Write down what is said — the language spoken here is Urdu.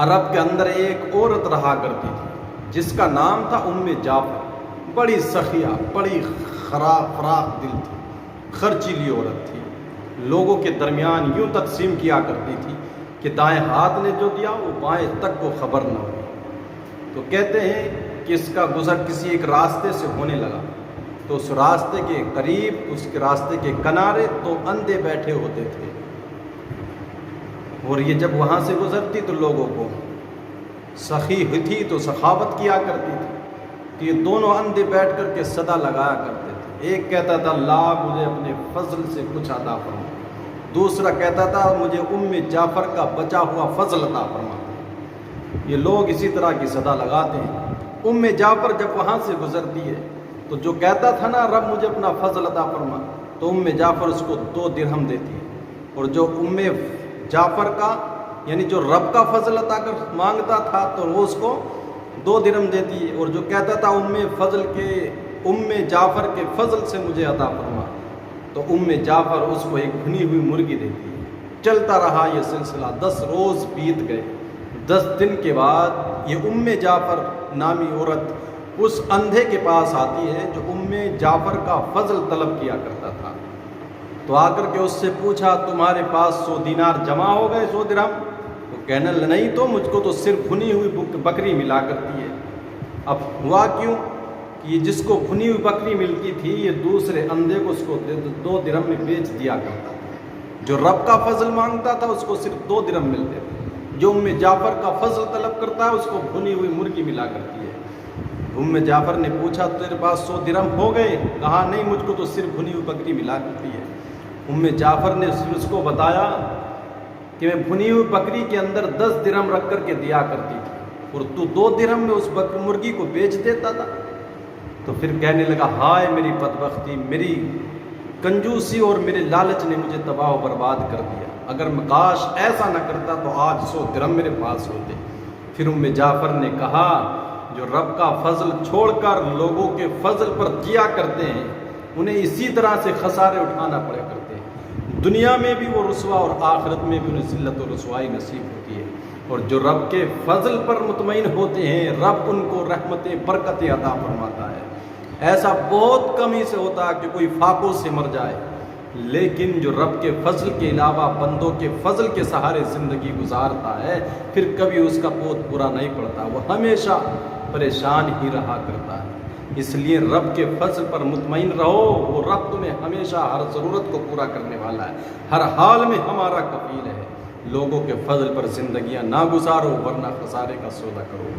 عرب کے اندر ایک عورت رہا کرتی تھی جس کا نام تھا جعفر۔ بڑی سخیہ، بڑی فراخ دل تھی، خرچیلی عورت تھی، لوگوں کے درمیان یوں تقسیم کیا کرتی تھی کہ دائیں ہاتھ نے جو دیا وہ بائیں تک کو خبر نہ ہوئی۔ تو کہتے ہیں کہ اس کا گزر کسی ایک راستے سے ہونے لگا، تو اس راستے کے قریب، اس کے راستے کے کنارے تو اندھے بیٹھے ہوتے تھے، اور یہ جب وہاں سے گزرتی تو لوگوں کو سخی ہوئی تھی تو سخاوت کیا کرتی تھی، تو یہ دونوں اندھے بیٹھ کر کے صدا لگایا کرتے تھے۔ ایک کہتا تھا اللہ مجھے اپنے فضل سے کچھ عطا فرما، دوسرا کہتا تھا مجھے جعفر کا بچا ہوا فضل عطا فرما۔ یہ لوگ اسی طرح کی صدا لگاتے ہیں۔ جعفر جب وہاں سے گزرتی ہے تو جو کہتا تھا نا رب مجھے اپنا فضل عطا فرما، تو جعفر اس کو 2 درہم دیتی ہے، اور جو جعفر کا یعنی جو رب کا فضل عطا کر مانگتا تھا تو وہ اس کو 2 درہم دیتی ہے، اور جو کہتا تھا جعفر کے فضل سے مجھے عطا فرما، تو جعفر اس کو ایک بھنی ہوئی مرغی دیتی ہے۔ چلتا رہا یہ سلسلہ، 10 روز بیت گئے۔ 10 دن کے بعد یہ جعفر نامی عورت اس اندھے کے پاس آتی ہے جو جعفر کا فضل طلب کیا کرتا تھا، تو آ کر کے اس سے پوچھا تمہارے پاس 100 دینار جمع ہو گئے، 100 درہم؟ وہ کہنے نہیں تو مجھ کو تو صرف بھنی ہوئی بکری ملا کرتی ہے۔ اب ہوا کیوں کہ یہ جس کو بھنی ہوئی بکری ملتی تھی یہ دوسرے اندھے کو اس کو 2 درہم میں بیچ دیا کرتا تھا۔ جو رب کا فضل مانگتا تھا اس کو صرف 2 درہم ملتے تھے، جو جعفر کا فضل طلب کرتا ہے اس کو بھنی ہوئی مرغی ملا کرتی ہے۔ جعفر نے پوچھا تیرے پاس 100 درہم ہو گئے؟ کہا نہیں مجھ کو تو صرف بھنی ہوئی بکری ملا کرتی ہے۔ جعفر نے اس کو بتایا کہ میں بھنی ہوئی بکری کے اندر 10 درہم رکھ کر کے دیا کرتی تھی، اور تو 2 درہم میں اس مرغی کو بیچ دیتا تھا۔ تو پھر کہنے لگا ہائے میری بدبختی، میری کنجوسی اور میرے لالچ نے مجھے تباہ و برباد کر دیا، اگر میں کاش ایسا نہ کرتا تو آج 100 درہم میرے پاس ہوتے۔ پھر جعفر نے کہا جو رب کا فضل چھوڑ کر لوگوں کے فضل پر جیا کرتے ہیں انہیں اسی طرح سے خسارے اٹھانا پڑے کرتے ہیں، دنیا میں بھی وہ رسوا اور آخرت میں بھی انہیں ذلت و رسوائی نصیب ہوتی ہے۔ اور جو رب کے فضل پر مطمئن ہوتے ہیں رب ان کو رحمتیں برکتیں عطا فرماتا ہے۔ ایسا بہت کم ہی سے ہوتا ہے کہ کوئی فاقوں سے مر جائے، لیکن جو رب کے فضل کے علاوہ بندوں کے فضل کے سہارے زندگی گزارتا ہے پھر کبھی اس کا پوت پورا نہیں پڑتا، وہ ہمیشہ پریشان ہی رہا کرتا ہے۔ اس لیے رب کے فضل پر مطمئن رہو، وہ رب تمہیں ہمیشہ ہر ضرورت کو پورا کرنے والا ہے، ہر حال میں ہمارا کفیل ہے۔ لوگوں کے فضل پر زندگیاں نہ گزارو ورنہ خسارے کا سودا کرو۔